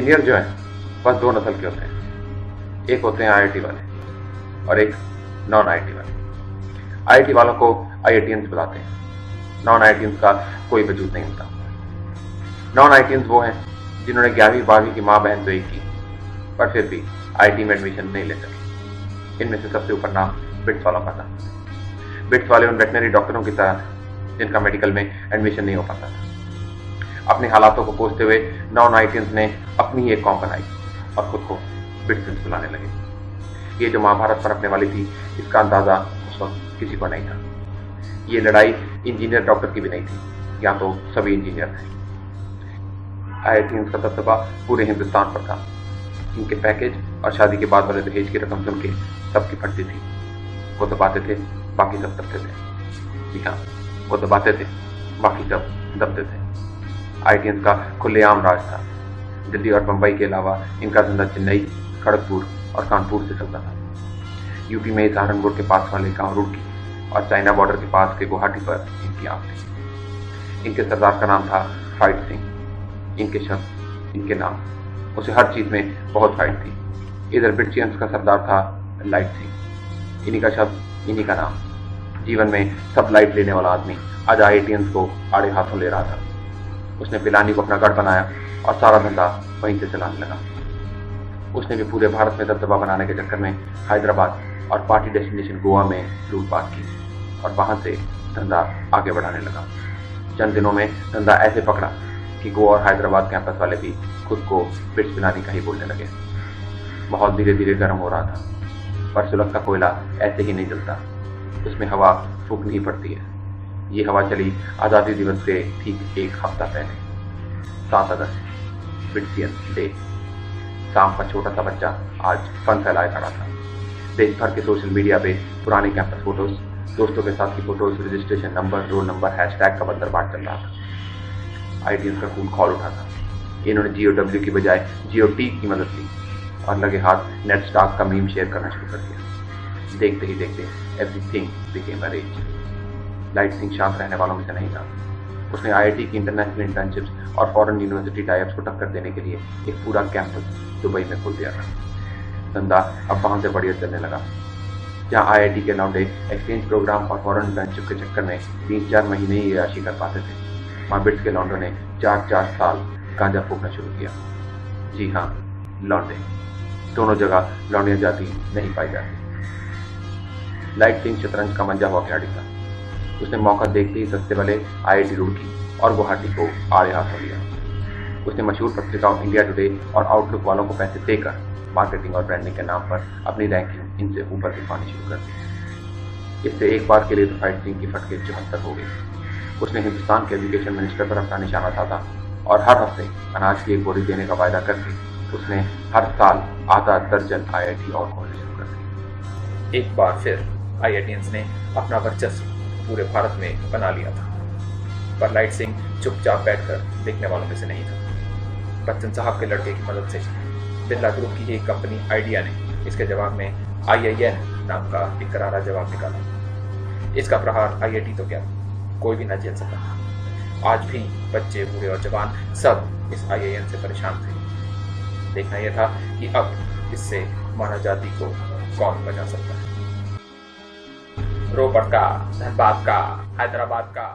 Engineer जो है बस दो नस्ल के होते हैं, एक होते हैं आईआईटी वाले और एक नॉन आईआईटी वाले। आईआईटी वालों को आईआईटीएंस बुलाते हैं, नॉन आईआईटीएंस का कोई वजूद नहीं होता। नॉन आईआईटीएंस वो हैं जिन्होंने 11वीं 12वीं की माँ बहन तो एक की, पर फिर भी आईआईटी में एडमिशन नहीं ले सके। इनमें से सबसे ऊपर नाम बिट्स वालों का था। बिट्स वाले उन वेटनरी डॉक्टरों की तरह थे जिनका मेडिकल में एडमिशन नहीं हो पाता था। अपने हालातों को कोसते हुए नॉन आईआईटीएंस ने अपनी ही एक कौम बनाई और खुद को बिट्स बुलाने लगे। ये जो महाभारत पनपने वाली थी, इसका अंदाजा उस वक्त किसी को नहीं था। ये लड़ाई इंजीनियर डॉक्टर की भी नहीं थी, या तो सभी इंजीनियर थे। आईआईटीएंस का दबदबा पूरे हिंदुस्तान पर था। इनके पैकेज और शादी के बाद वाले दहेज की रकम सुन के सबकी फटती थी। वो दबाते थे, बाकी सब दबते थे। जी हाँ, वो दबाते थे, बाकी सब दबते थे। आईआईटीएंस का खुलेआम राज था। दिल्ली और मुंबई के अलावा इनका धंधा चेन्नई, खड़गपुर और कानपुर से चलता था। यूपी में सहारनपुर के पास वाले गांव रुड़की और चाइना बॉर्डर के पास के गुवाहाटी पर इनकी आंख थी। इनके सरदार का नाम था फाइट सिंह। इनके शब्द, इनके नाम, उसे हर चीज में बहुत फाइट थी। इधर बिट्सियंस का सरदार था लाइट सिंह। इन्हीं का शब्द, इन्हीं का नाम। जीवन में सब लाइट लेने वाला आदमी आज आईआईटीएंस को आड़े हाथों ले रहा था। उसने पिलानी को अपना गढ़ बनाया और सारा धंधा वहीं से चलाने लगा। उसने भी पूरे भारत में दबदबा बनाने के चक्कर में हैदराबाद और पार्टी डेस्टिनेशन गोवा में लूटपाट की और वहां से धंधा आगे बढ़ाने लगा। चंद दिनों में धंधा ऐसे पकड़ा कि गोवा और हैदराबाद कैंपस वाले भी खुद को बिट्स पिलानी का ही बोलने लगे। माहौल धीरे धीरे गर्म हो रहा था, पर सुलग का कोयला ऐसे ही नहीं जलता, उसमें हवा फूकनी ही पड़ती है। ये हवा चली आज़ादी दिवस से ठीक एक हफ्ता पहले, 7 अगस्त, बिट्सियंस डे। शाम का छोटा सा बच्चा आज फन फैलाए खड़ा था। देश भर के सोशल मीडिया पे पुराने कैंपस फोटोज, दोस्तों के साथ की photos, registration number, roll number, hashtag का बंदरबाट चल रहा था। आईआईटीएंस का खून खौल उठा था। इन्होंने GOW की बजाय GOT की मदद ली और लगे हाथ नेट स्टॉक का मीम शेयर करना शुरू कर दिया। देखते ही देखते एवरीथिंग बिकेम अ रेज। लाइट सिंह शांत रहने वालों में से नहीं था। उसने आईआईटी की इंटरनेशनल इंटर्नशिप्स और फॉरेन यूनिवर्सिटी टाइप्स को टक्कर देने के लिए एक पूरा कैंपस दुबई में खोल दिया था। धंधा अब वहां से बढ़िया चलने लगा। जहां आईआईटी के लौंडे एक्सचेंज प्रोग्राम और फॉरेन इंटर्नशिप के चक्कर में 3-4 महीने ही राशि कर पाते थे, वहां बिट्स के लौंडों ने 4-4 साल गांजा फूकना शुरू किया। जी हाँ, लौंडे। दोनों जगह लौंडियां जाती नहीं पाई जाती। लाइट सिंह शतरंज का मंजा हुआ खिलाड़ी था। उसने मौका देखते ही सस्ते वाले आईआईटी रुड़की और गुवाहाटी को आड़े हाथों लिया। उसने मशहूर पत्रिकाओं इंडिया टुडे और आउटलुक वालों को पैसे देकर मार्केटिंग और ब्रांडिंग के नाम पर अपनी रैंकिंग इनसे ऊपर दिखानी शुरू कर दी। इससे एक बार के लिए तो फाइट सिंह की फटके 74 हो गई। उसने हिंदुस्तान के एजुकेशन मिनिस्टर पर अपना निशाना साधा और हर हफ्ते अनाज की एक बोरी देने का वायदा करके उसने हर साल आधा दर्जन आईआईटी और खोलने शुरू कर दिए। एक बार फिर आईआईटीएंस ने अपना वर्चस्व पूरे भारत में बना लिया था, पर लाइट सिंह चुपचाप बैठकर देखने वालों में से नहीं था। बच्चन साहब के लड़के की मदद से बिरला ग्रुप की एक कंपनी आइडिया ने इसके जवाब में IIN नाम का एक करारा जवाब निकाला। इसका प्रहार आईआईटी तो क्या, कोई भी न झेल सका। आज भी बच्चे, बूढ़े और जवान सब इस IIN से परेशान थे। देखना यह था कि अब इससे मानव जाति को कौन बचा सकता है। रोपड़ का, धनबाद का, हैदराबाद का